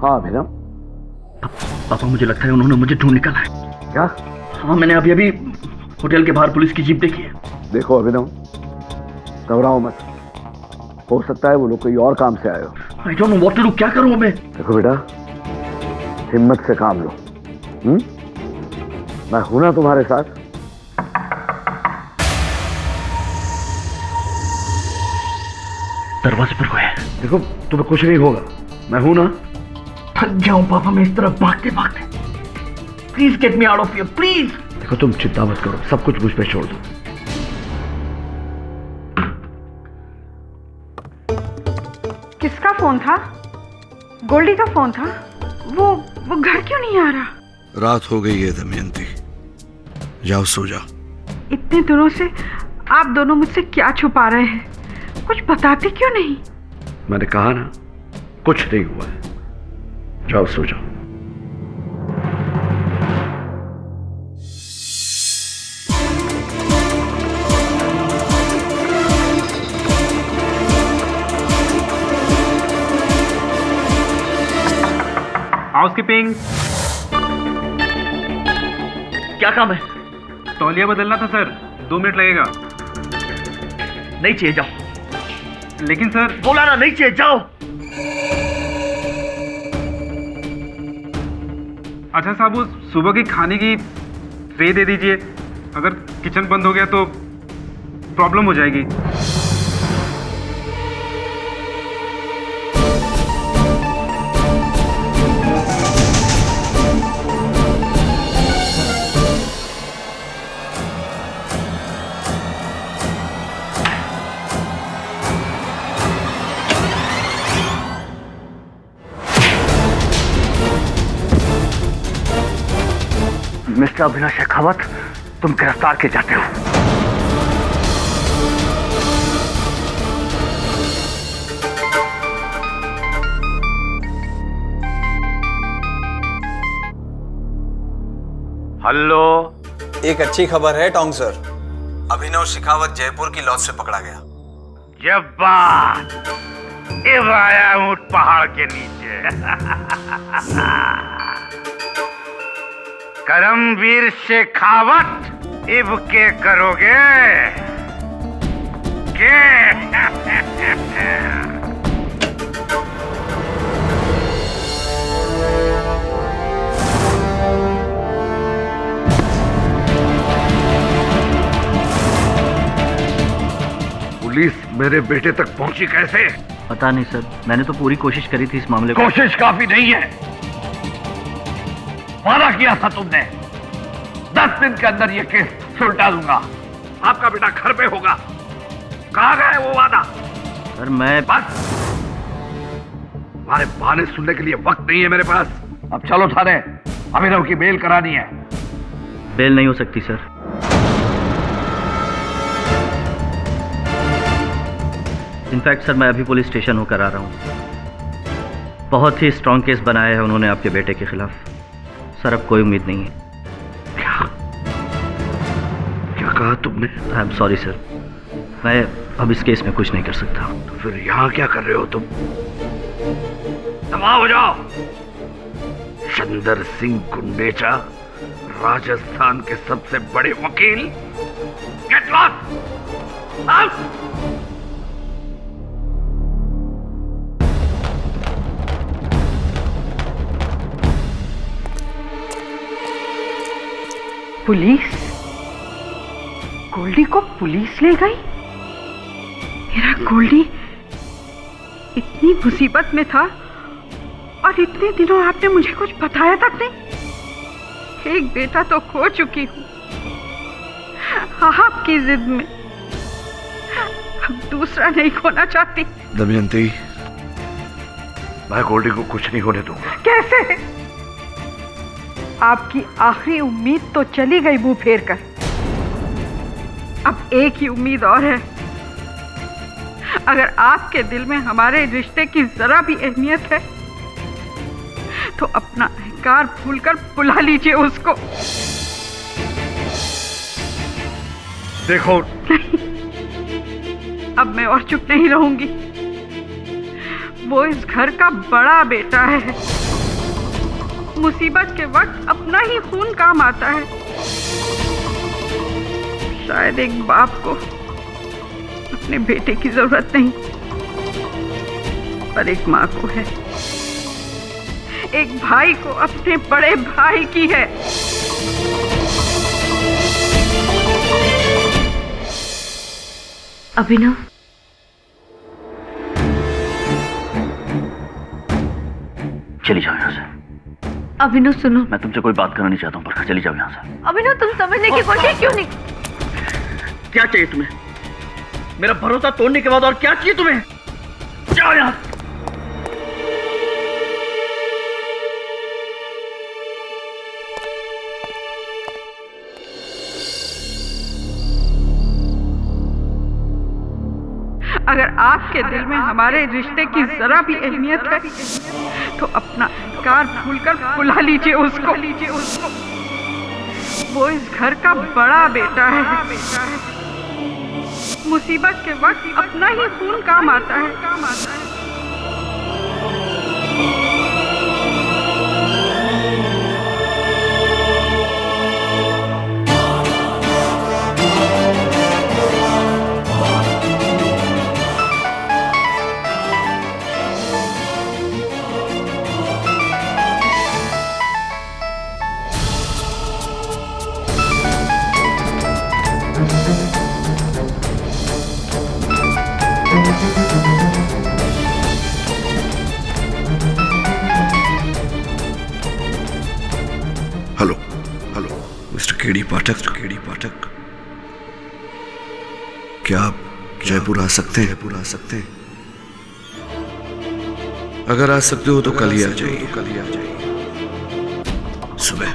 हाँ अभिनव। पापा मुझे लगता है उन्होंने मुझे ढूंढ निकाला है। क्या? हाँ मैंने अभी होटल के बाहर पुलिस की जीप देखी है। देखो अभिनव, घबराओ मत, हो सकता है वो लोग कोई और काम से आए हो। I don't know what to do, क्या करूं मैं? देखो बेटा, हिम्मत से काम लो। मैं हूं ना तुम्हारे साथ। दरवाजे पर कोई है। देखो तुम्हें कुछ नहीं होगा, मैं हूं ना। थक गया हूं पापा मैं इस तरफ भागते भागते। Please get me out of here please. देखो तुम चिंता मत करो, सब कुछ मुझ पे छोड़ दो। किसका फोन था? गोल्डी का फोन था। वो घर क्यों नहीं आ रहा? रात हो गई है दमयंती, जाओ सो जाओ। इतने दिनों से आप दोनों मुझसे क्या छुपा रहे हैं? कुछ बताते क्यों नहीं? मैंने कहा ना, कुछ नहीं हुआ है, जाओ सो जाओ। हाउसकीपिंग। क्या काम है? तौलिया बदलना था सर, 2 मिनट लगेगा। नहीं चाहिए जाओ। लेकिन सर। बोला ना नहीं चाहिए जाओ। अच्छा साहब, वो सुबह की खाने की ट्रे दे दीजिए। अगर किचन बंद हो गया तो प्रॉब्लम हो जाएगी। मिस्टर अभिनव शेखावत, तुम गिरफ्तार किए जाते हो। हेलो। एक अच्छी खबर है टोंग सर, अभिनव शेखावत जयपुर की लॉज से पकड़ा गया। जब्बार, इब आया हूं पहाड़ के नीचे। करमवीर शेखावत, इब के करोगे के? पुलिस मेरे बेटे तक पहुंची कैसे? पता नहीं सर, मैंने तो पूरी कोशिश करी थी इस मामले को। कोशिश काफी नहीं है, वादा किया था तुमने 10 दिन के अंदर ये केस सुलटा दूंगा, आपका बेटा घर पे होगा। कहाँ गए वो वादा? सर मैं बस, तुम्हारे बहाने सुनने के लिए वक्त नहीं है मेरे पास। अब चलो थाने, अभिनव की बेल करानी है। बेल नहीं हो सकती सर। इनफैक्ट सर मैं अभी पुलिस स्टेशन होकर आ रहा हूँ। बहुत ही स्ट्रांग केस बनाया है उन्होंने आपके बेटे के खिलाफ। सर अब कोई उम्मीद नहीं है। क्या कहा तुमने? आई एम सॉरी सर, मैं अब इस केस में कुछ नहीं कर सकता। तो फिर यहाँ क्या कर रहे हो तुम? तबाह हो जाओ। चंदर सिंह गुंडेचा, राजस्थान के सबसे बड़े वकील। Get lost, out. Police? Goldie को पुलिस ले गई? मेरा गोल्डी इतनी मुसीबत में था और इतने दिनों आपने मुझे कुछ बताया तक नहीं। एक बेटा तो खो चुकी हूँ आपकी जिद में, अब दूसरा नहीं खोना चाहती। दमयंती, मैं गोल्डी को कुछ नहीं होने दूंगा। कैसे? आपकी आखिरी उम्मीद तो चली गई मुंह फेर कर। अब एक ही उम्मीद और है। अगर आपके दिल में हमारे रिश्ते की जरा भी अहमियत है तो अपना अहंकार भूलकर बुला लीजिए उसको। देखो नहीं, अब मैं और चुप नहीं रहूंगी। वो इस घर का बड़ा बेटा है। मुसीबत के वक्त अपना ही खून काम आता है। शायद एक बाप को अपने बेटे की जरूरत नहीं, पर एक माँ को है। एक भाई को अपने बड़े भाई की है। अभिनव, चली जाओ यहाँ से। अभिनव सुनो, मैं तुमसे कोई बात करना नहीं चाहता हूँ, पर चली जाओ यहाँ से। अभिनव तुम समझने की कोशिश क्यों नहीं? क्या चाहिए तुम्हें? मेरा भरोसा तोड़ने के बाद और क्या चाहिए तुम्हें? जाओ यहाँ से। अगर आपके दिल में हमारे रिश्ते की जरा भी अहमियत है तो अपना कार भूलकर बुला लीजिए उसको। वो इस घर का बड़ा बेटा है। मुसीबत के वक्त अपना ही खून काम आता है। हेलो हेलो मिस्टर केडी पाठक, क्या आप जयपुर आ सकते हैं? अगर आ सकते हो तो कल ही आ जाइए। सुबह।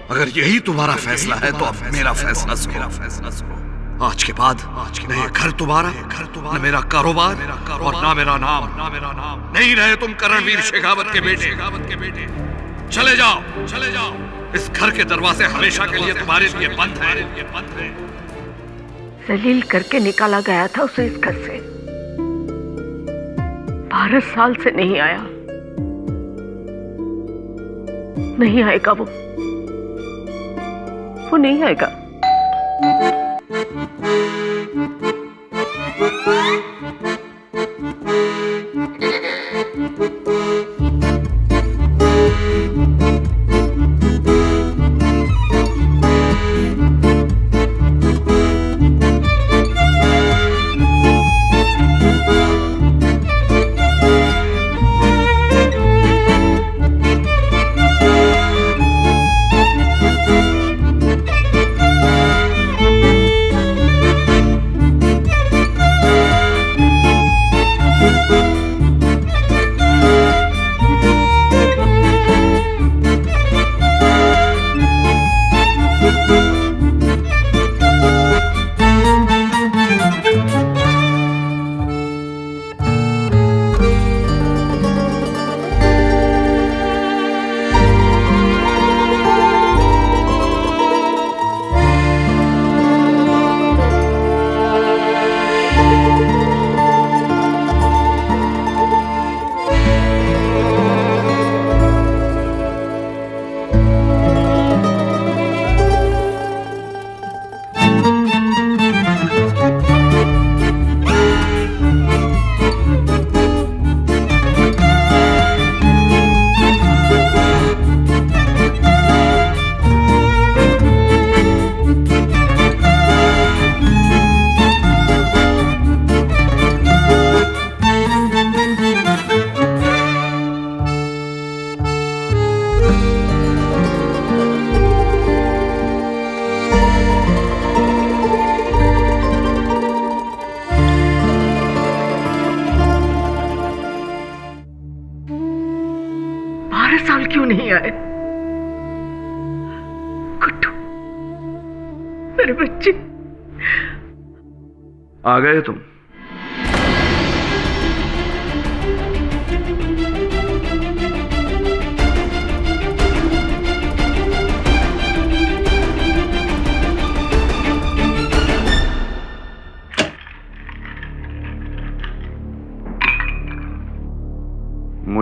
अगर यही तुम्हारा फैसला है तो अब मेरा फैसला सुनो। आज के बाद न ये घर तुम्हारा, न मेरा कारोबार और ना मेरा नाम। नहीं रहे तुम करणवीर शेखावत के बेटे। चले जाओ। इस घर के दरवाजे हमेशा के लिए तुम्हारे लिए बंद है। जलील करके निकाला गया था उसे इस घर से। 12 साल से नहीं आया। नहीं आएगा वो नहीं आएगा। क्यों नहीं आए? गुड्डू, मेरे बच्चे। आ गए तुम?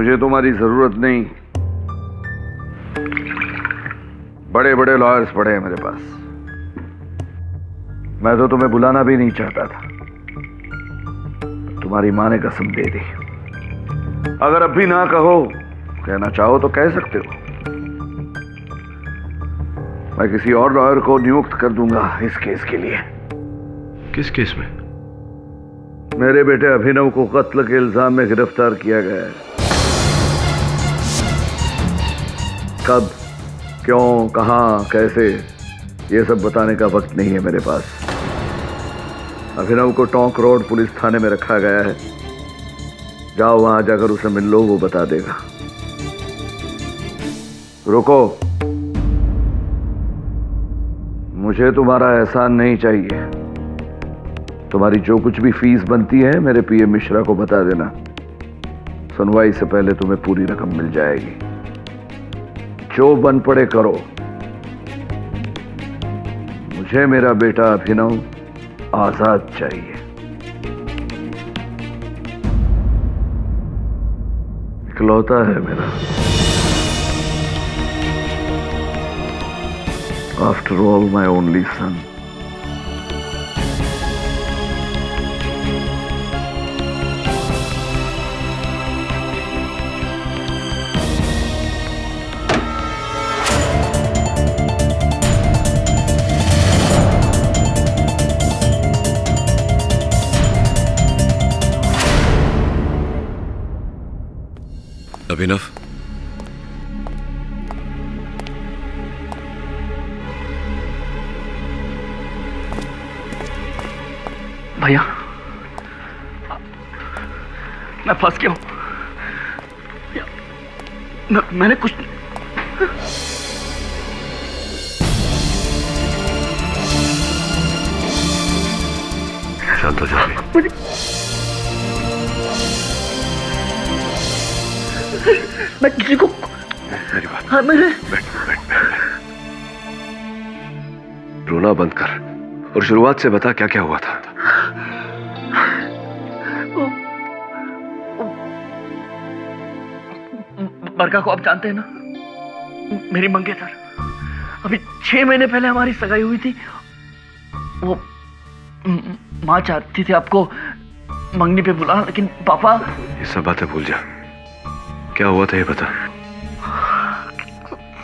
मुझे तुम्हारी जरूरत नहीं। बड़े बड़े लॉयर्स पड़े हैं मेरे पास। मैं तो तुम्हें बुलाना भी नहीं चाहता था, तुम्हारी माँ ने कसम दे दी। अगर अब भी ना कहो, कहना चाहो तो कह सकते हो। मैं किसी और लॉयर को नियुक्त कर दूंगा इस केस के लिए। किस केस में? मेरे बेटे अभिनव को कत्ल के इल्जाम में गिरफ्तार किया गया है। कब, क्यों, कहां, कैसे, ये सब बताने का वक्त नहीं है मेरे पास। अभिनव को टोंक रोड पुलिस थाने में रखा गया है। जाओ, वहां जाकर उसे मिल लो, वो बता देगा। रुको, मुझे तुम्हारा एहसान नहीं चाहिए। तुम्हारी जो कुछ भी फीस बनती है मेरे पीए मिश्रा को बता देना। सुनवाई से पहले तुम्हें पूरी रकम मिल जाएगी। जो बन पड़े करो। मुझे मेरा बेटा अभिनव आजाद चाहिए। इकलौता है मेरा। After all, my only son. अभिनव, भैया, मैं फंस गया हूं। मैंने कुछ शांत हो जाओ। मैं किसी को, मेरी बात, हाँ, मैंने बैठ। रोना बंद कर और शुरुआत से बता क्या क्या हुआ था। बरका को आप जानते हैं ना, मेरी मंगेतर। अभी 6 महीने पहले हमारी सगाई हुई थी। वो माँ चाहती थी आपको मंगनी पे बुलाना, लेकिन पापा। ये सब बातें भूल जा। क्या हुआ था ये बता।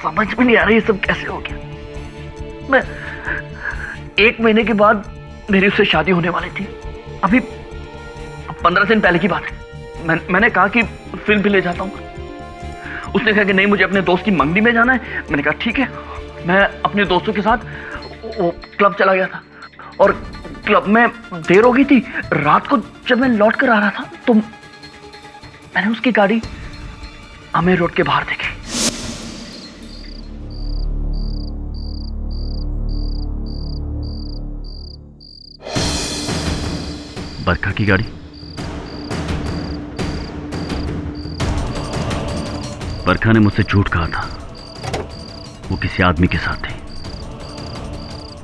समझ में नहीं आ रही ये सब कैसे हो गया। मैं 1 महीने के बाद मेरी उससे शादी होने वाली थी। अभी 15 दिन पहले की बात है। मैंने कहा कि फिल्म भी ले जाता हूँ। उसने कहा कि नहीं, मुझे अपने दोस्त की मंगनी में जाना है। मैंने कहा ठीक है। मैं अपने दोस्तों के साथ वो क्लब चला गया था और क्लब में देर हो गई थी। रात को जब मैं लौट कर आ रहा था तो मैंने उसकी गाड़ी आमेर रोड के बाहर देखी। बरखा की गाड़ी? बरखा ने मुझसे झूठ कहा था। वो किसी आदमी के साथ थी,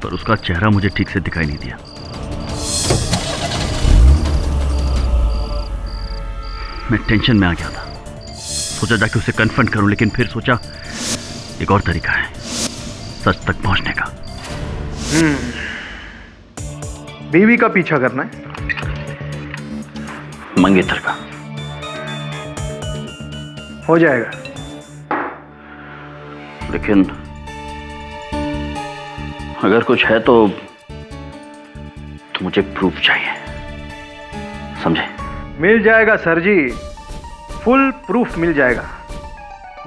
पर उसका चेहरा मुझे ठीक से दिखाई नहीं दिया। मैं टेंशन में आ गया था। सोचा जाके उसे कन्फ्रंट करूं, लेकिन फिर सोचा एक और तरीका है सच तक पहुंचने का। बीवी का पीछा करना है? मंगेतर का। हो जाएगा, लेकिन अगर कुछ है तो मुझे प्रूफ चाहिए, समझे? मिल जाएगा सर जी, फुल प्रूफ मिल जाएगा।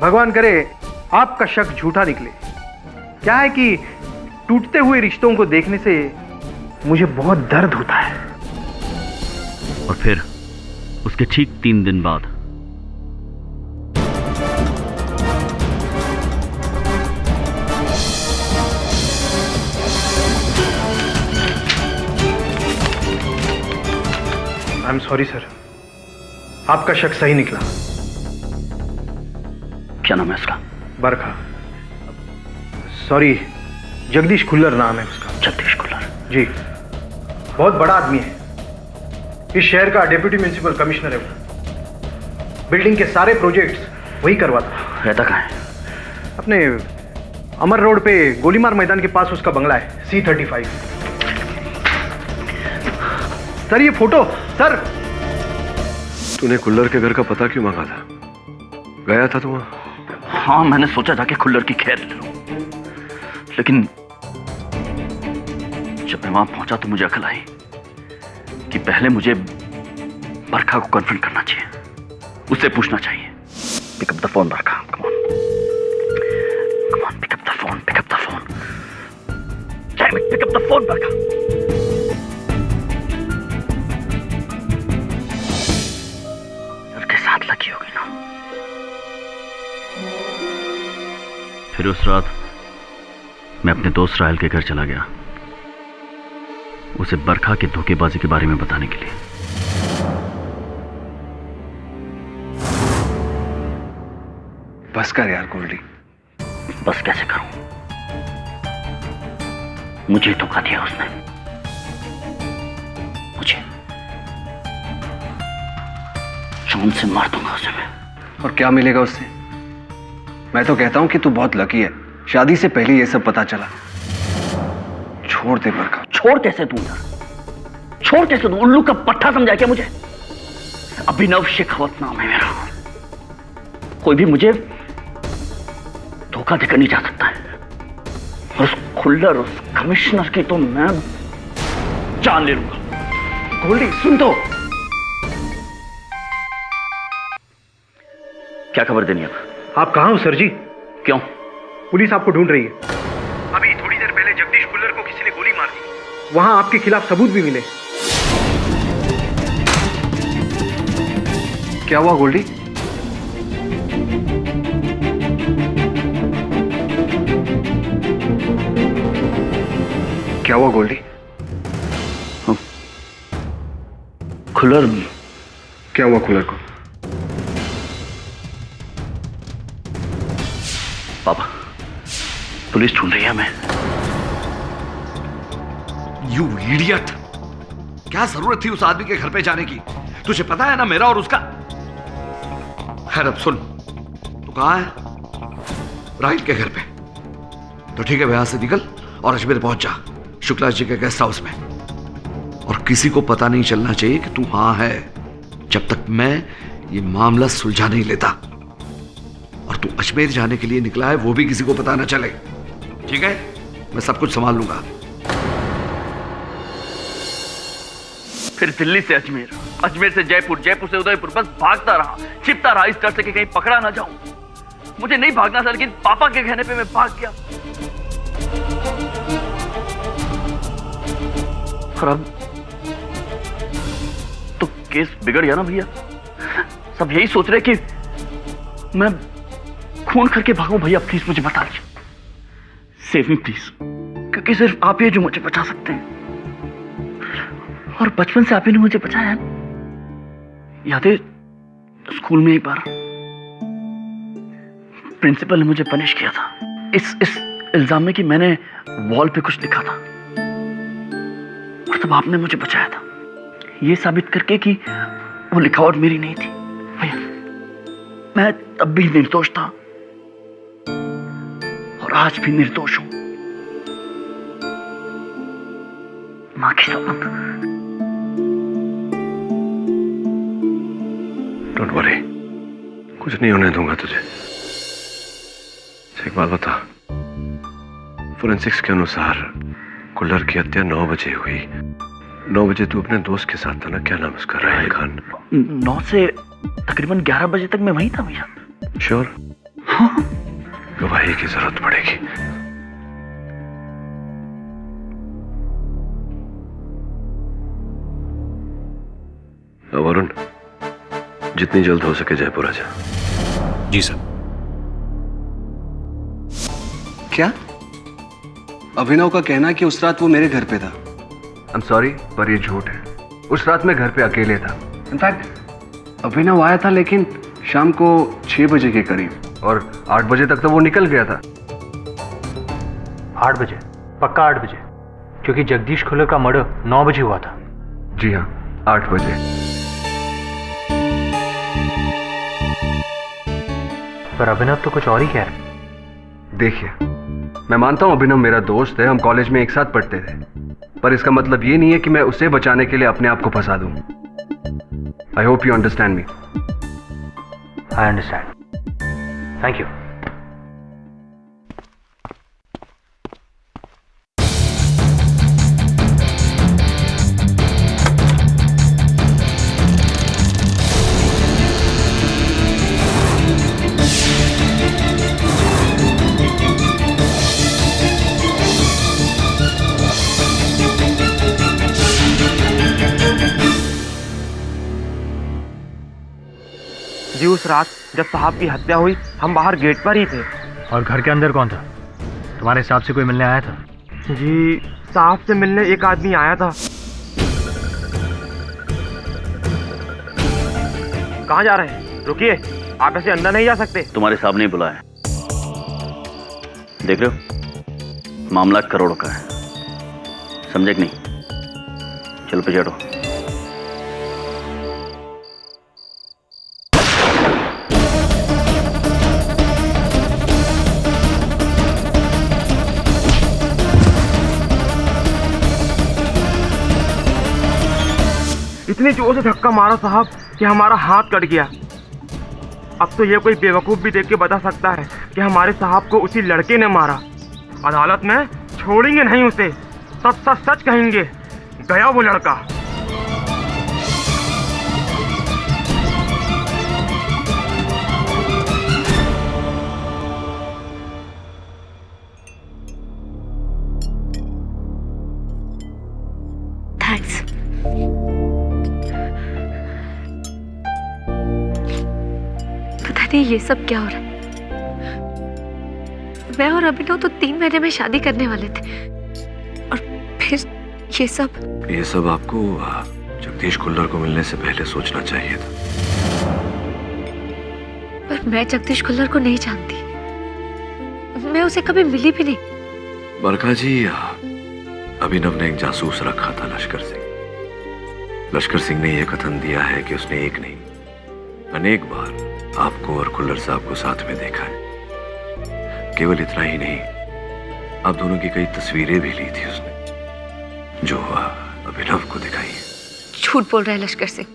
भगवान करे आपका शक झूठा निकले। क्या है कि टूटते हुए रिश्तों को देखने से मुझे बहुत दर्द होता है। और फिर उसके ठीक 3 दिन बाद आई एम सॉरी सर, आपका शक सही निकला। क्या नाम है उसका? बरखा। सॉरी, जगदीश खुल्लर नाम है उसका। जगदीश खुल्लर? जी, बहुत बड़ा आदमी है। इस शहर का डिप्टी म्युनिसिपल कमिश्नर है वो। बिल्डिंग के सारे प्रोजेक्ट्स वही करवाता। रहता कहाँ है? अपने अमर रोड पे गोलीमार मैदान के पास उसका बंगला है, C35। सर ये फोटो। सर तूने कुल्लर के घर का पता क्यों मांगा था? गया था तू वहां? हाँ, मैंने सोचा जाके खुल्लर की खैर ले लूं, लेकिन जब मैं वहां पहुंचा तो मुझे अकल आई कि पहले मुझे बरखा को कन्फ्रंट करना चाहिए, उससे पूछना चाहिए। Pick up the phone Barkha, come on pick up the phone, pick up the phone, pick up the phone Barkha. के साथ लगी होगी ना। फिर उस रात मैं अपने दोस्त राहल के घर चला गया, उसे बरखा की धोखेबाजी के बारे में बताने के लिए। बस कर यार गोल्डी। बस कैसे करूं? मुझे धोखा दिया उसने, मुझे। जान से मार दूंगा उसे मैं। और क्या मिलेगा उससे? मैं तो कहता हूं कि तू बहुत लकी है, शादी से पहले ये सब पता चला। छोड़ दे बरखा। छोड़ कैसे दूं यार? छोड़ कैसे दूं? उल्लू का पट्टा समझा क्या मुझे? अभिनव शेखावत नाम है मेरा। कोई भी मुझे धोखा देकर नहीं जा सकता है। उस खुल्लर, उस कमिश्नर की तो मैं जान ले लूंगा। गोल्डी सुन तो। क्या खबर देनी है? आप कहां हो सर जी? क्यों? पुलिस आपको ढूंढ रही है। अभी थोड़ी देर पहले जगदीश खुल्लर को किसी ने गोली मार दी। वहां आपके खिलाफ सबूत भी मिले। क्या हुआ गोल्डी? क्या हुआ गोल्डी? खुल्लर। क्या हुआ खुल्लर को? पापा, पुलिस ढूंढ रही है हमें। You idiot! क्या जरूरत थी उस आदमी के घर पे जाने की? तुझे पता है ना मेरा और उसका। खैर अब सुन, तू कहां है? राहिल के घर पे। तो ठीक है, यहां से निकल और अजमेर पहुंच जा, शुक्ला जी के गेस्ट हाउस में। और किसी को पता नहीं चलना चाहिए कि तू वहां है, जब तक मैं ये मामला सुलझा नहीं लेता। और तू अजमेर जाने के लिए निकला है, वो भी किसी को पता ना चले, ठीक है? मैं सब कुछ संभाल लूंगा। फिर दिल्ली से अजमेर, अजमेर से जयपुर, जयपुर से उदयपुर, बस भागता रहा, छिपता रहा, इस डर से कि कहीं पकड़ा ना जाऊं। मुझे नहीं भागना था, लेकिन पापा के कहने पे मैं भाग गया। और अब तो केस बिगड़ गया ना भैया। सब यही सोच रहे कि मैं खून करके भागूं। भैया प्लीज मुझे बता दीजिए, सेव मी प्लीज, क्योंकि सिर्फ आप ही जो मुझे बचा सकते हैं। और बचपन से आप ही ने मुझे बचाया है। याद है स्कूल में एक बार प्रिंसिपल ने मुझे पनिश किया था इस इल्जाम में कि मैंने वॉल पे कुछ लिखा था, और तब आपने मुझे बचाया था, ये साबित करके कि वो लिखावट मेरी नहीं थी। भैया मैं तब भी निर्दोष था और आज भी निर्दोष हूं। मां की सौगंध। डोंट वरी, कुछ नहीं होने दूंगा तुझे। एक बात बता, फोरेंसिक्स के अनुसार कुल्लर की हत्या 9 बजे हुई। 9 बजे तू अपने दोस्त के साथ था ना? क्या नाम उसका? राहिल खान। 9 से तकरीबन 11 बजे तक मैं वहीं था भैया। श्योर? हाँ। गवाही की जरूरत पड़ेगी। वरुण, जितनी जल्द हो सके जयपुर आजा। जी सर। क्या? अभिनव का कहना है कि उस रात वो मेरे घर पे था। I'm sorry, पर ये झूठ है। उस रात मैं घर पे अकेले था। इनफैक्ट अभिनव आया था, लेकिन शाम को 6 बजे के करीब, और 8 बजे तक तो वो निकल गया था। 8 बजे? पक्का 8 बजे? क्योंकि जगदीश खुल्लर का मर्डर 9 बजे हुआ था। जी हाँ, 8 बजे। पर अभिनव तो कुछ और ही कह रहा है। देखिए, मैं मानता हूं अभिनव मेरा दोस्त है, हम कॉलेज में एक साथ पढ़ते थे, पर इसका मतलब ये नहीं है कि मैं उसे बचाने के लिए अपने आप को फंसा दूं। I hope you understand me. I understand. Thank you. जी उस रात जब साहब की हत्या हुई हम बाहर गेट पर ही थे। और घर के अंदर कौन था? तुम्हारे हिसाब से कोई मिलने आया था? जी साहब से मिलने एक आदमी आया था। कहाँ जा रहे हैं? रुकिए, आप ऐसे अंदर नहीं जा सकते। तुम्हारे सामने ही बुलाया। देख रहे हो, मामला करोड़ों का है, समझे कि नहीं? चलो पे चढ़ो। इतनी जोर से धक्का मारा साहब कि हमारा हाथ कट गया। अब तो ये कोई बेवकूफ भी देख के बता सकता है कि हमारे साहब को उसी लड़के ने मारा। अदालत में छोड़ेंगे नहीं उसे, सच सच सच कहेंगे, गया वो लड़का। थैंक्स। ये सब क्या हो रहा है? मैं और अभिनव तो 3 महीने में शादी करने वाले थे और फिर ये सब आपको जगदीश खुल्लर को मिलने से पहले सोचना चाहिए था। पर मैं जगदीश खुल्लर को नहीं जानती, मैं उसे कभी मिली भी नहीं। बरखा जी, अभिनव ने एक जासूस रखा था, लश्कर सिंह। लश्कर सिंह ने यह कथन दिया है कि उसने एक नहीं अनेक बार आपको और खुल्लर साहब को साथ में देखा है। केवल इतना ही नहीं, आप दोनों की कई तस्वीरें भी ली थी उसने, जो अभिनव को दिखाई है। झूठ बोल रहा है लश्कर सिंह,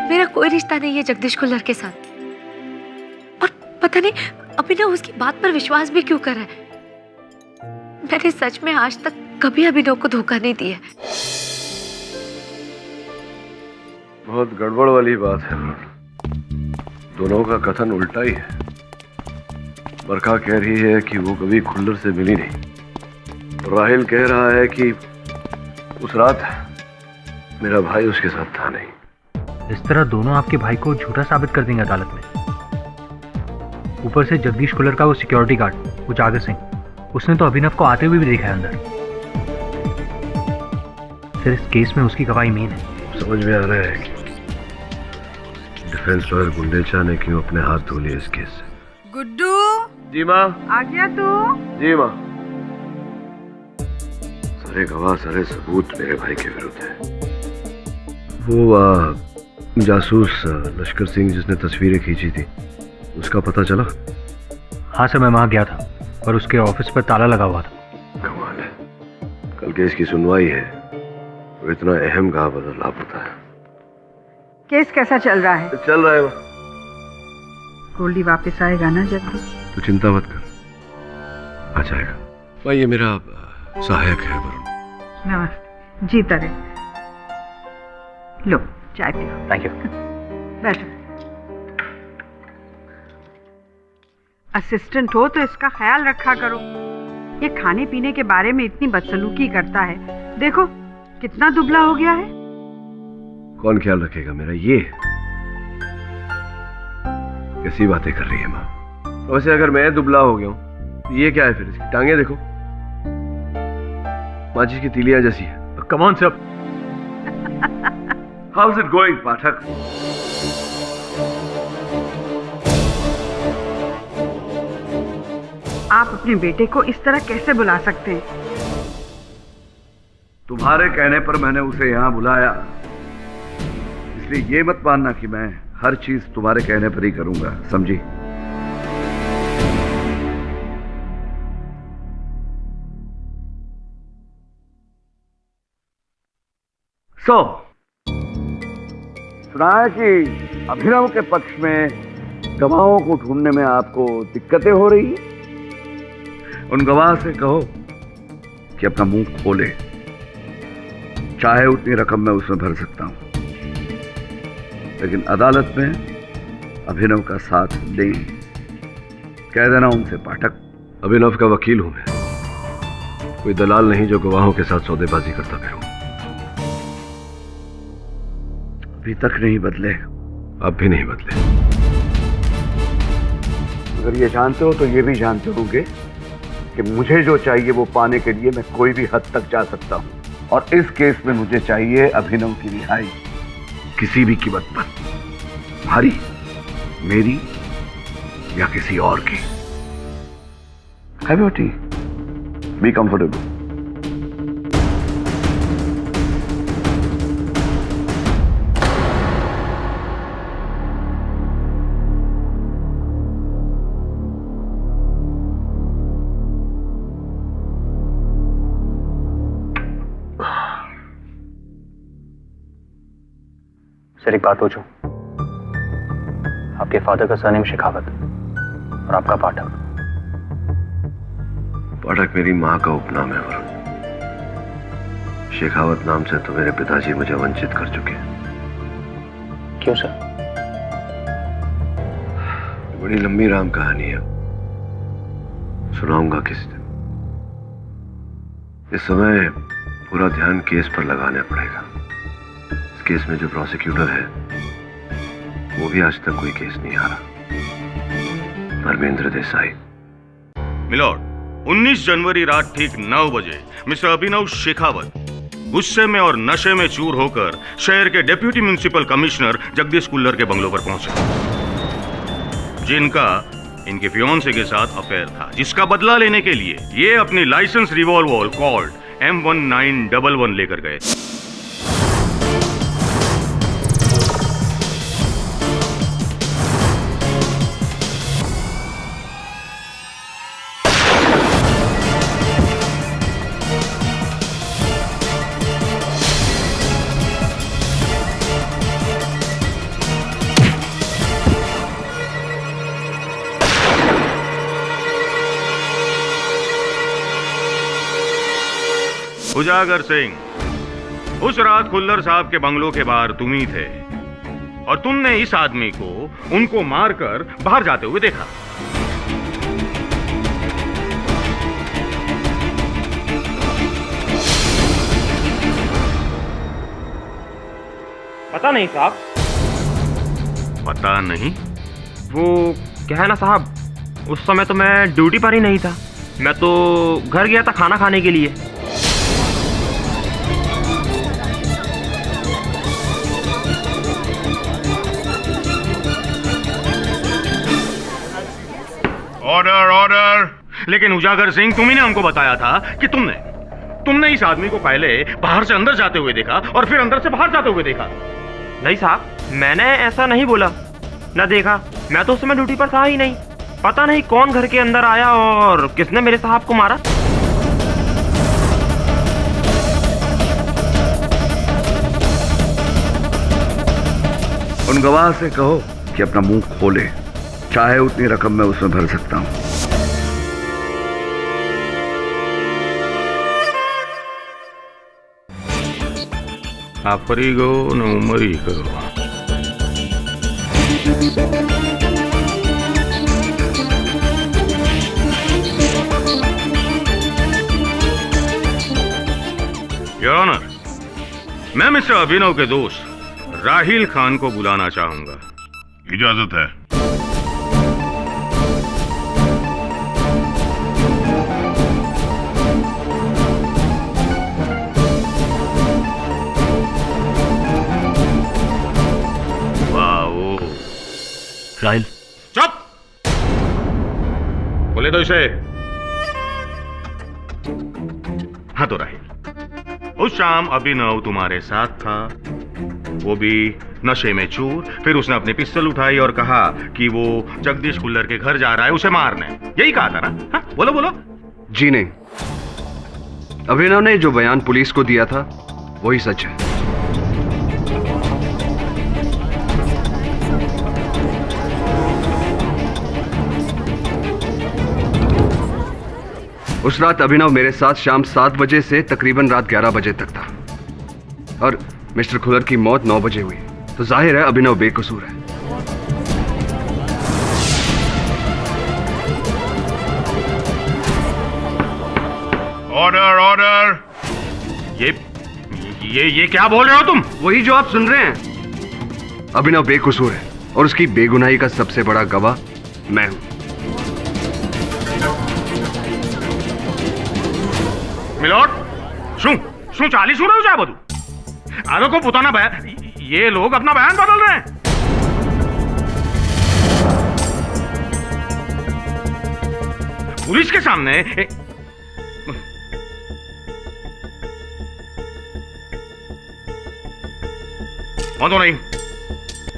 मेरा कोई रिश्ता नहीं है जगदीश खुल्लर के साथ। और पता नहीं अभिनव उसकी बात पर विश्वास भी क्यों कर रहा है। मैंने सच में आज तक कभी अभिनव को धोखा नहीं दिया। बहुत गड़बड़ वाली बात है। दोनों का कथन उल्टा ही है। बरखा कह रही है कि वो कभी खुल्लर से मिली नहीं, राहिल कह रहा है कि उस रात मेरा भाई उसके साथ था नहीं। इस तरह दोनों आपके भाई को झूठा साबित कर देंगे अदालत में। ऊपर से जगदीश खुल्लर का वो सिक्योरिटी गार्ड, वो जागर सिंह, उसने तो अभिनव को आते हुए भी देखा है अंदर। फिर इस केस में उसकी गवाही मेन है। समझ में आ रहा है कि डिफेंस लॉयर गुंडेचा ने क्यों अपने हाथ धो लिए इस केस से। गुड्डू। जी माँ। आ गया तू? जी माँ। सारे गवाह, सारे सबूत मेरे भाई के विरुद्ध है। वो जासूस लश्कर सिंह जिसने तस्वीरें खींची थी, उसका पता चला? हाँ सर, मैं वहां गया था पर उसके ऑफिस पर ताला लगा हुआ था। कमाल है, कल केस की सुनवाई है, वो इतना अहम कहाँ बदलाव होता है। केस कैसा चल रहा है? चल रहा है। गोल्डी वापस आएगा ना जल्दी? तू चिंता मत कर, आ जाएगा। भाई ये मेरा सहायक है वरुण। नमस्ते। जीता रहे। लो चाय पियो। Thank you. बैठो। असिस्टेंट हो तो इसका ख्याल रखा करो। ये खाने पीने के बारे में इतनी बदसलूकी करता है, देखो कितना दुबला हो गया है। कौन ख्याल रखेगा मेरा? ये कैसी बातें कर रही है माँ? वैसे अगर मैं दुबला हो गया हूँ तो ये क्या है फिर? इसकी टांगे देखो, माचिस की तीलियां जैसी है। Come on sir. How is it going Pathak? आप अपने बेटे को इस तरह कैसे बुला सकते हैं? तुम्हारे कहने पर मैंने उसे यहाँ बुलाया, इसलिए ये मत मानना कि मैं हर चीज तुम्हारे कहने पर ही करूंगा, समझी? सुना है कि अभिनव के पक्ष में गवाहों को ढूंढने में आपको दिक्कतें हो रही है। उन गवाह से कहो कि अपना मुंह खोले, चाहे उतनी रकम मैं उसमें भर सकता हूं, लेकिन अदालत में अभिनव का साथ दें। कह देना उनसे पाठक। अभिनव का वकील हूं मैं, कोई दलाल नहीं जो गवाहों के साथ सौदेबाजी करता फिरूं। अभी तक नहीं बदले। अब भी नहीं बदले। अगर ये जानते हो तो ये भी जानते होंगे कि मुझे जो चाहिए वो पाने के लिए मैं कोई भी हद तक जा सकता हूं, और इस केस में मुझे चाहिए अभिनव की रिहाई, किसी भी कीमत पर, हमारी, मेरी या किसी और की। Have your T, be comfortable. Sir, एक बात पूछूं? आपके फादर का सरनेम शेखावत और आपका पाठक। पाठक मेरी मां का उपनाम है और शेखावत नाम से तो मेरे पिताजी मुझे वंचित कर चुके हैं। क्यों सर? बड़ी लंबी राम कहानी है, सुनाऊंगा किसी दिन। इस समय पूरा ध्यान केस पर लगाना पड़ेगा। केस में जो प्रोसिक्यूटर है वो भी आज तक कोई केस नहीं हारा, धर्मेंद्र देसाई। मिलॉर्ड, 19 जनवरी रात ठीक 9 बजे मिस्टर अभिनव शेखावत गुस्से में और नशे में चूर होकर शहर के deputy municipal commissioner Jagdish Kullar के बंगलों पर पहुंचे, जिनका इनके फियोंसे के साथ अफेयर था, जिसका बदला लेने के लिए ये अपनी लाइसेंस रिवॉल्वर कॉल्ड M1911 लेकर गए। उजागर सिंह, उस रात खुल्लर साहब के बंगलों के बाहर तुम ही थे और तुमने इस आदमी को उनको मारकर बाहर जाते हुए देखा। पता नहीं साहब। पता नहीं? वो क्या है ना साहब, उस समय तो मैं ड्यूटी पर ही नहीं था, मैं तो घर गया था खाना खाने के लिए। Order order. लेकिन उजागर सिंह, तुम्ही ने हमको बताया था कि तुमने इस आदमी को पहले बाहर से अंदर जाते हुए देखा और फिर अंदर से बाहर जाते हुए देखा। नहीं साहब, मैंने ऐसा नहीं बोला, न देखा। मैं तो उस समय ड्यूटी पर था ही नहीं। पता नहीं कौन घर के अंदर आया और किसने मेरे साहब को मारा। उन गवाह से कहो कि अपना मुंह खोले, चाहे उतनी रकम मैं उसमें भर सकता हूं। आफरी गो न उमरी करो। योर ऑनर, मैं मिस्टर अभिनव के दोस्त राहिल खान को बुलाना चाहूंगा। इजाजत है। राहिल, चुप! बोले तो इसे। हाँ तो राहिल, उस शाम अभिनव तुम्हारे साथ था, वो भी नशे में चूर, फिर उसने अपनी पिस्तौल उठाई और कहा कि वो जगदीश खुल्लर के घर जा रहा है उसे मारने। यही कहा था ना? हाँ, बोलो बोलो। जी नहीं, अभिनव ने जो बयान पुलिस को दिया था वही सच है। उस रात अभिनव मेरे साथ शाम 7 बजे से तकरीबन रात 11 बजे तक था और मिस्टर खुल्लर की मौत 9 बजे हुई, तो जाहिर है अभिनव बेकसूर है। Order order. ये क्या बोल रहे हो तुम? वही जो आप सुन रहे हैं। अभिनव बेकसूर है और उसकी बेगुनाही का सबसे बड़ा गवाह मैं हूं। मिलोट, શું ચાલી શું રહ્યું છે આ બધું? આ લોકો પોતાના બયાન, ये लोग अपना बयान बदल रहे हैं। पुलिस के सामने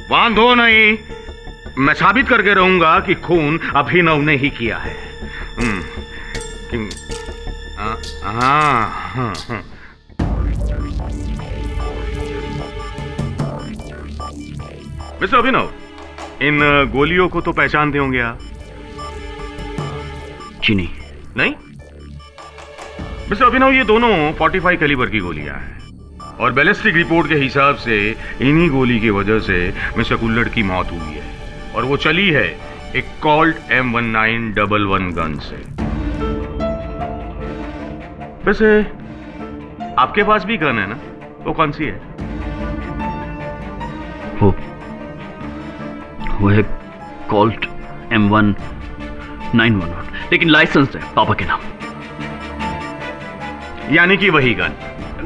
बांधो नहीं, मैं साबित करके रहूंगा कि खून अभिनव ने ही किया है। मिस्टर अभिनव, इन गोलियों को तो पहचानते होंगे आप? जी नहीं। नहीं? मिस्टर अभिनव, ये दोनों 45 कैलिबर की गोलियां हैं और बैलिस्टिक रिपोर्ट के हिसाब से इन्हीं गोली की वजह से मिस्टर खुल्लर की मौत हुई है और वो चली है एक कॉल्ट M1911 गन से। वैसे आपके पास भी गन है ना? वो कौन सी है? वो है कॉल्ट M1911, लेकिन लाइसेंस है पापा के नाम। यानी कि वही गन?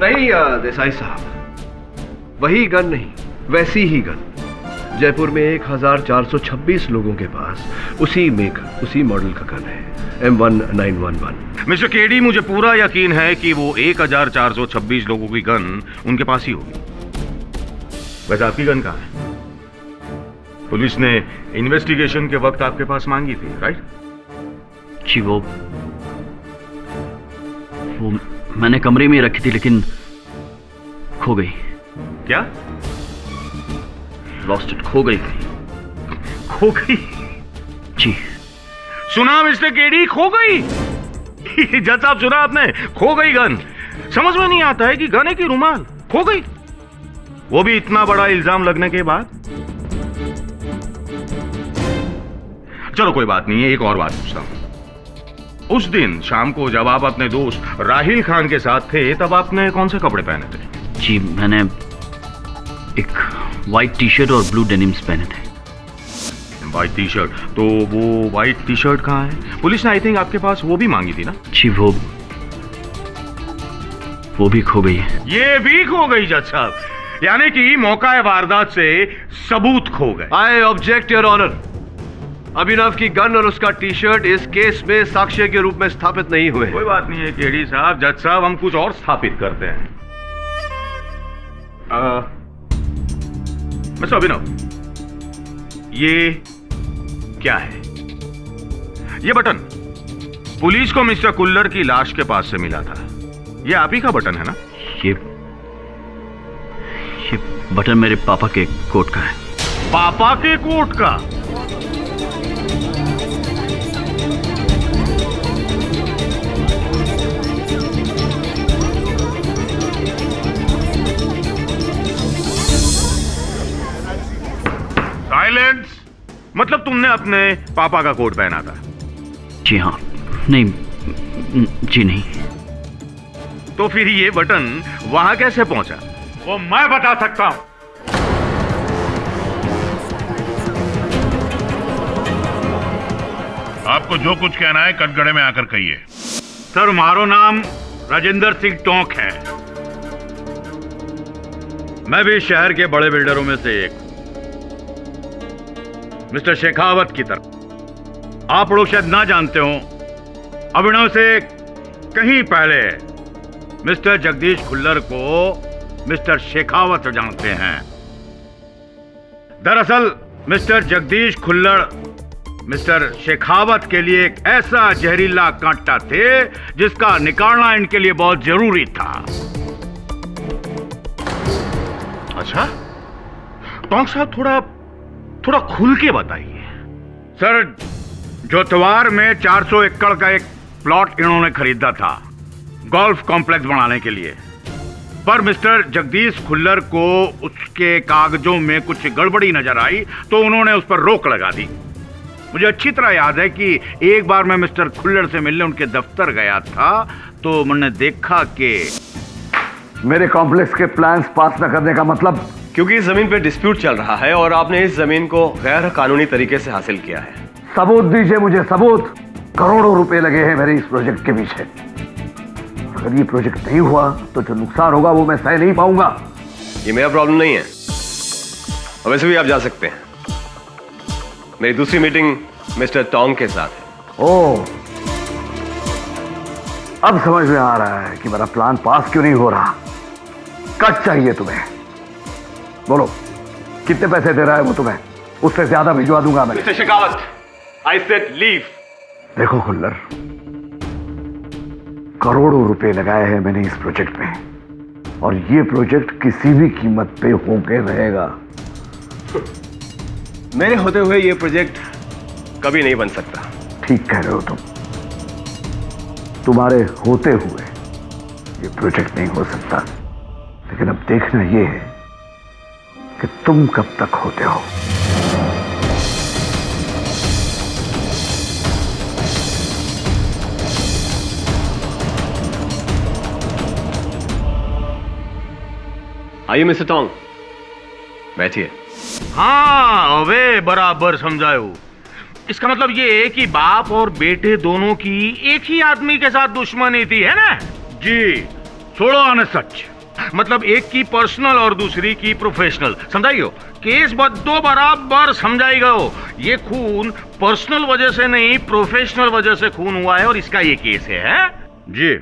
नहीं देसाई साहब, वही गन नहीं, वैसी ही गन। जयपुर में 1426 लोगों के पास उसी मेक, उसी मॉडल का गन है, M1911। मिस्टर केडी, मुझे पूरा यकीन है कि वो 1426 लोगों की गन उनके पास ही होगी। वैसे आपकी गन कहाँ है? पुलिस ने इन्वेस्टिगेशन के वक्त आपके पास मांगी थी, राइट? जी वो मैंने कमरे में रखी थी, लेकिन खो गई। क्या? लॉस्ट इट, खो गई। खो गई? जी। सुना मिस्टर केडी, खो गई? जज साहब, सुना आपने? खो गई गन। समझ में नहीं आता है कि गन है कि रुमाल। खो गई, वो भी इतना बड़ा इल्जाम लगने के बाद। चलो कोई बात नहीं है, एक और बात पूछता हूं। उस दिन शाम को जब आप अपने दोस्त राहिल खान के साथ थे, तब आपने कौन से कपड़े पहने थे? जी मैंने एक व्हाइट टी शर्ट और ब्लू डेनिम्स पहने थे। White T shirt? तो वो व्हाइट टी शर्ट कहाँ है? पुलिस ने आई थिंक आपके पास वो भी मांगी थी ना? जी वो भी खो गई है। ये भी खो गई जज साहब, यानी कि मौका वारदात से सबूत खो गए। I object your honour. Abhinav की गन और उसका टी शर्ट इस केस में साक्ष्य के रूप में स्थापित नहीं हुए। कोई बात नहीं है केडी साहब। जज साहब, हम कुछ और स्थापित करते हैं। मिस्टर अभिनव, ये क्या है? ये बटन पुलिस को मिस्टर खुल्लर की लाश के पास से मिला था। ये आप ही का बटन है ना? ये बटन मेरे पापा के कोट का है। पापा के कोट का? साइलेंस। मतलब तुमने अपने पापा का कोट पहना था? जी हाँ। नहीं, जी नहीं। तो फिर ये बटन वहां कैसे पहुंचा? वो मैं बता सकता हूं। आपको जो कुछ कहना है कटघरे में आकर कहिए। सर, मारो नाम राजेंद्र सिंह टोंक है। मैं भी शहर के बड़े बिल्डरों में से एक, मिस्टर शेखावत की तरफ। आप लोग शायद ना जानते हो, अभिनव से कहीं पहले मिस्टर जगदीश खुल्लर को मिस्टर शेखावत जानते हैं। दरअसल मिस्टर जगदीश खुल्लर मिस्टर शेखावत के लिए एक ऐसा जहरीला कांटा थे जिसका निकालना इनके लिए बहुत जरूरी था। अच्छा, टोंक साहब थोड़ा खुल के बताइए। सर, जोतवार में 400 एकड़ का एक प्लॉट इन्होंने खरीदा था गोल्फ कॉम्प्लेक्स बनाने के लिए, पर मिस्टर जगदीश खुल्लर को उसके कागजों में कुछ गड़बड़ी नजर आई तो उन्होंने उस पर रोक लगा दी। मुझे अच्छी तरह याद है कि एक बार मैं मिस्टर खुल्लर से मिलने उनके दफ्तर गया था तो मैंने देखा कि मेरे कॉम्प्लेक्स के प्लान्स पास न करने का मतलब? क्योंकि इस जमीन पे डिस्प्यूट चल रहा है और आपने इस जमीन को गैर कानूनी तरीके से हासिल किया है। सबूत दीजिए मुझे, सबूत। करोड़ों रुपए लगे हैं मेरे इस प्रोजेक्ट के पीछे। अगर ये प्रोजेक्ट नहीं हुआ तो जो नुकसान होगा वो मैं सह नहीं पाऊंगा। ये मेरा प्रॉब्लम नहीं है, और वैसे भी आप जा सकते हैं। मेरी दूसरी मीटिंग मिस्टर टोंग के साथ है। ओह, अब समझ में आ रहा है कि मेरा प्लान पास क्यों नहीं हो रहा। कट चाहिए तुम्हें, बोलो कितने पैसे दे रहा है वो तुम्हें? उससे ज्यादा भिजवा दूंगा मैं। Mister Shekhawat, I said leave. देखो खुल्लर, करोड़ों रुपए लगाए हैं मैंने इस प्रोजेक्ट में, और ये प्रोजेक्ट किसी भी कीमत पे होके रहेगा। मेरे होते हुए ये प्रोजेक्ट कभी नहीं बन सकता। ठीक कह रहे हो तुम। तुम्हारे होते हुए ये प्रोजेक्ट नहीं हो सकता, लेकिन अब देखना ये है कि तुम कब तक होते हो। आइए मिस्टर टोंग, बैठिए। हाँ, अबे बराबर समझायो। इसका मतलब ये है कि बाप और बेटे दोनों की एक ही आदमी के साथ दुश्मनी थी, है ना? जी, छोड़ो आने सच। मतलब एक की पर्सनल और दूसरी की प्रोफेशनल, समझाइयो। केस बद्दो बराबर समझाई गयो। ये खून पर्सनल वजह से नहीं, प्रोफेशनल वजह से खून हुआ है, और इसका ये केस है? जी।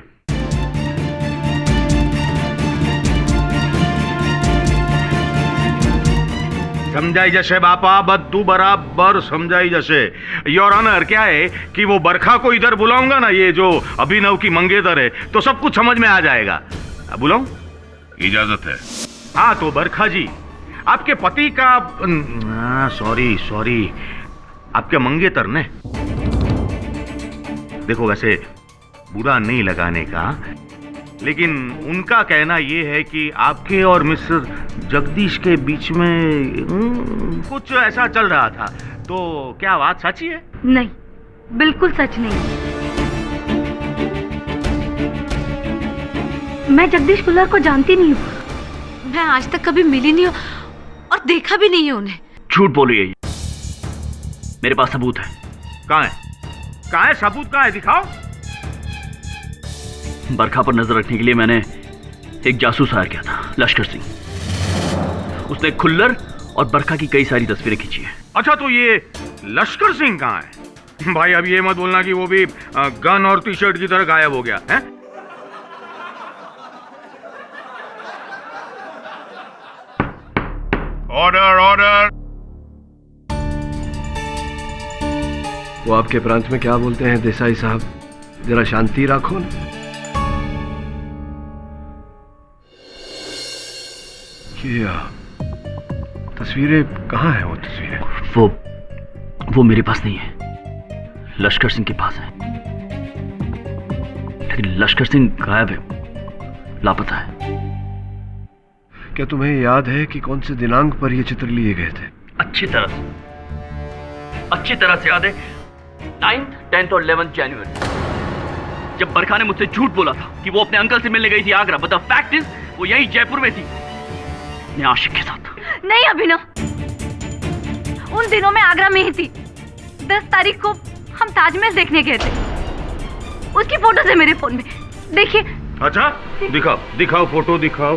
समझाई जैसे बापा, बद्दू बराबर समझाई जैसे। योर ऑनर, क्या है कि वो बरखा को इधर बुलाऊंगा ना, ये जो अभिनव की मंगेतर है, तो सब कुछ समझ में आ जाएगा। बुलाऊं? इजाजत है। हाँ, तो बरखा जी, आपके पति का सॉरी आपके मंगेतर ने, देखो वैसे बुरा नहीं लगाने का, लेकिन उनका कहना यह है कि आपके और मिस्टर जगदीश के बीच में कुछ ऐसा चल रहा था। तो क्या बात सच्ची है? नहीं, बिल्कुल सच नहीं। मैं जगदीश खुल्लर को जानती नहीं हूँ। मैं आज तक कभी मिली नहीं हूँ और देखा भी नहीं है उन्हें। झूठ बोल रही है ये। मेरे पास सबूत है। कहाँ है? कहाँ है सबूत? कहाँ है? दिखाओ। बरखा पर नजर रखने के लिए मैंने एक जासूस हायर किया था, लश्कर सिंह। उसने खुल्लर और बरखा की कई सारी तस्वीरें खींची है। अच्छा, तो ये लश्कर सिंह कहाँ है? भाई अब ये मत बोलना कि वो भी गन और टी शर्ट की तरह गायब हो गया है। Order order. वो आपके प्रांत में क्या बोलते हैं देसाई साहब? जरा शांति रखो ना। ये तस्वीरें कहाँ है? वो तस्वीरें वो मेरे पास नहीं है, लश्कर सिंह के पास है। लेकिन लश्कर सिंह गायब है, लापता है। क्या तुम्हें याद है कि कौन से दिनांक पर ये चित्र लिए गए थे? अच्छी तरह से याद है। 9th, 10th और 11th जनवरी, जब बरखा ने मुझसे झूठ बोला था कि वो अपने अंकल से मिलने गई थी Agra, but the fact is वो यही जयपुर में थी, अपने आशिक के साथ। नहीं अभिनव, उन दिनों में आगरा में ही थी। 10 तारीख को हम ताजमहल देखने गए थे। उसकी फोटोज है मेरे फोन में, देखिए। अच्छा, दिखाओ फोटो दिखाओ।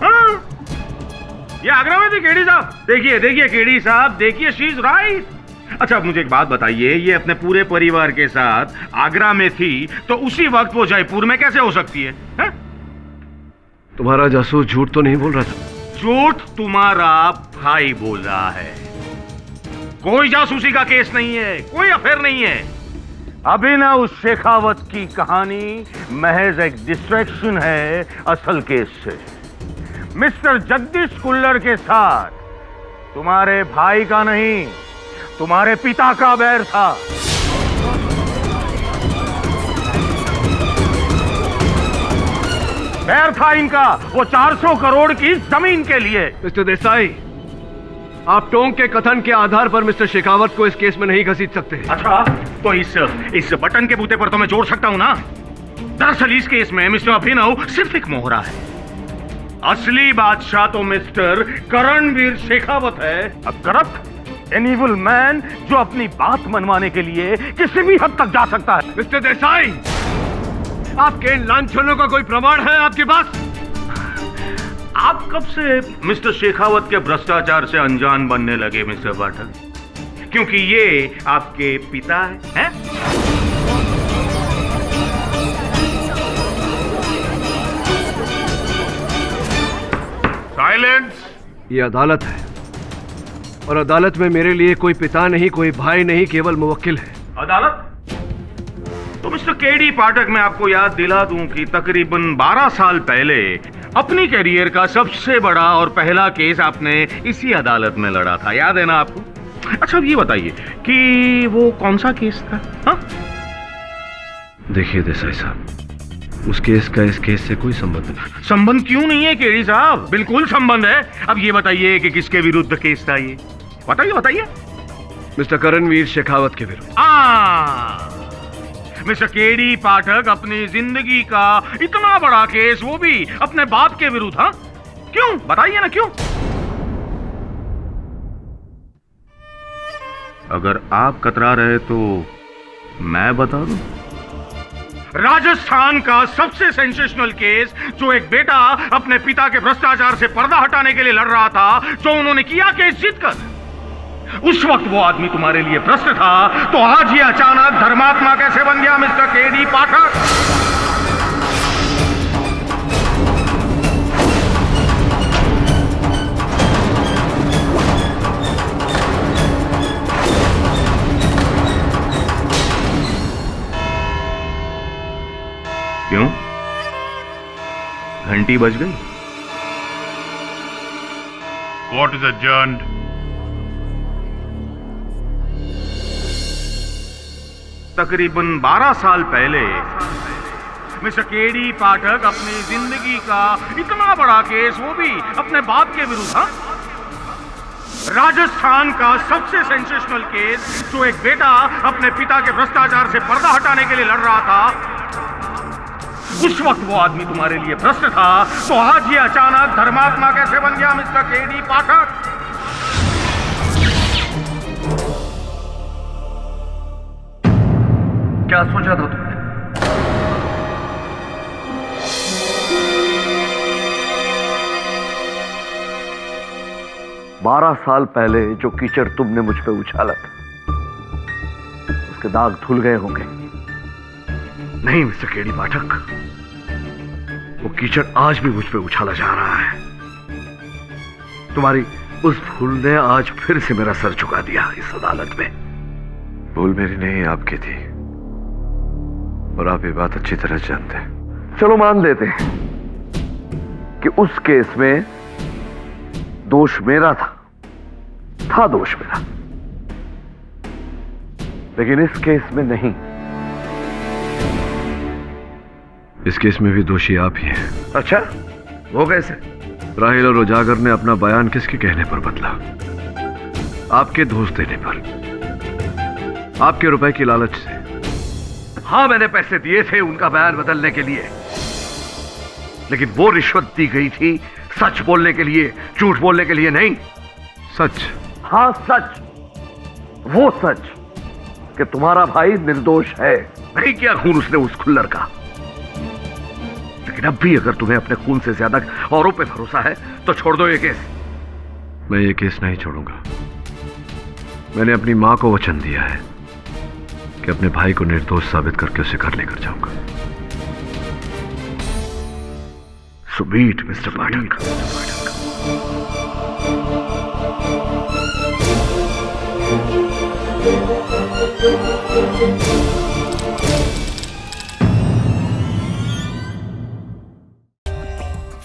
हाँ, ये आगरा में थी केडी साहब। देखिए केडी साहब, देखिए, शी इज राइट। अच्छा, मुझे एक बात बताइए, ये अपने पूरे परिवार के साथ आगरा में थी, तो उसी वक्त वो जयपुर में कैसे हो सकती है? तुम्हारा जासूस झूठ तो नहीं बोल रहा था? झूठ तुम्हारा भाई बोल रहा है। कोई जासूसी का केस नहीं है, कोई अफेयर नहीं है। अभिनव शेखावत की कहानी महज एक डिस्ट्रैक्शन है असल केस से। मिस्टर जगदीश कुल्लर के साथ तुम्हारे भाई का नहीं, तुम्हारे पिता का बैर था। बैर था इनका वो 400 करोड़ की जमीन के लिए। मिस्टर देसाई, आप टोंग के कथन के आधार पर मिस्टर शेखावत को इस केस में नहीं घसीट सकते। अच्छा, तो इस बटन के बूते पर तो मैं जोड़ सकता हूं ना। दरअसल इस केस में मिस्टर अभिनव सिर्फ एक मोहरा है। असली बादशाह तो मिस्टर करणवीर शेखावत है, a corrupt an evil man जो अपनी बात मनवाने के लिए किसी भी हद तक जा सकता है। मिस्टर देसाई, आपके इन लांछनों का कोई प्रमाण है आपके पास? आप कब से मिस्टर शेखावत के भ्रष्टाचार से अनजान बनने लगे मिस्टर पाठक? क्योंकि ये आपके पिता हैं? साइलेंस। ये अदालत है और अदालत में मेरे लिए कोई पिता नहीं, कोई भाई नहीं, केवल मुवक्किल है। अदालत? तो मिस्टर केडी पाठक, मैं आपको याद दिला दूं कि तकरीबन 12 साल पहले अपनी कैरियर का सबसे बड़ा और पहला केस आपने इसी अदालत में लड़ा था, याद है ना आपको? अच्छा, ये बताइए कि वो कौन सा केस था? हाँ? देखिए देसाई साहब, उस केस का इस केस से कोई संबंध नहीं। संबंध क्यों नहीं है केडी साहब? बिल्कुल संबंध है। अब ये बताइए कि किसके विरुद्ध केस था ये? बताइए बताइए। मिस्टर करणवीर शेखावत के विरुद्ध। मिस्टर केडी पाठक, अपनी जिंदगी का इतना बड़ा केस, वो भी अपने बाप के विरुद्ध। हाँ, क्यों? बताइए ना क्यों? अगर आप कतरा रहे तो मैं बता दूं। राजस्थान का सबसे सेंसेशनल केस, जो एक बेटा अपने पिता के भ्रष्टाचार से पर्दा हटाने के लिए लड़ रहा था, जो उन्होंने किया केस जीतकर। उस वक्त वो आदमी तुम्हारे लिए भ्रष्ट था, तो आज ये अचानक धर्मात्मा कैसे बन गया मिस्टर केडी पाठक? क्यों? घंटी बज गई? Court is adjourned. तकरीबन 12 साल पहले मिस्टर केडी पाठक अपनी जिंदगी का इतना बड़ा केस, वो भी अपने बाप के विरुद्ध। हाँ? राजस्थान का सबसे सेंसेशनल केस, जो एक बेटा अपने पिता के भ्रष्टाचार से पर्दा हटाने के लिए लड़ रहा था, उस वक्त वो आदमी तुम्हारे लिए भ्रष्ट था, तो आज ये अचानक धर्मात्मा कैसे बन गया मिस्टर केडी पाठक? क्या सोचा था तुमने? बारह साल पहले जो कीचड़ तुमने मुझ पे उछाला था, उसके दाग धुल गए होंगे। नहीं मिस्टर केडी पाठक, वो कीचड़ आज भी मुझ पे उछाला जा रहा है। तुम्हारी उस भूल ने आज फिर से मेरा सर झुका दिया इस अदालत में। भूल मेरी नहीं, आपकी थी, और आप ये बात अच्छी तरह जानते हैं। चलो मान लेते हैं कि उस केस में दोष मेरा था दोष मेरा, लेकिन इस केस में नहीं। इस केस में भी दोषी आप ही हैं। अच्छा, वो कैसे? राहिल और उजागर ने अपना बयान किसके कहने पर बदला? आपके दोस्त देने पर, आपके रुपए की लालच से। हाँ, मैंने पैसे दिए थे उनका बयान बदलने के लिए, लेकिन वो रिश्वत दी गई थी सच बोलने के लिए, झूठ बोलने के लिए नहीं। सच? हाँ सच, वो सच कि तुम्हारा भाई निर्दोष है। नहीं किया खून उसने उस खुल्लर का, लेकिन अब भी अगर तुम्हें अपने खून से ज्यादा औरों पे भरोसा है तो छोड़ दो ये केस। मैं ये केस नहीं छोड़ूंगा। मैंने अपनी मां को वचन दिया है कि अपने भाई को निर्दोष साबित करके उसे घर लेकर जाऊंगा। सुबीट mister Pathak.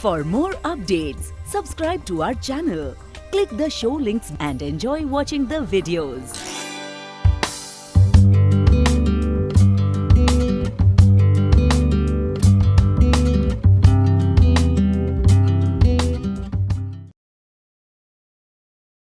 For more updates, subscribe to our channel, click the show links and enjoy watching the videos.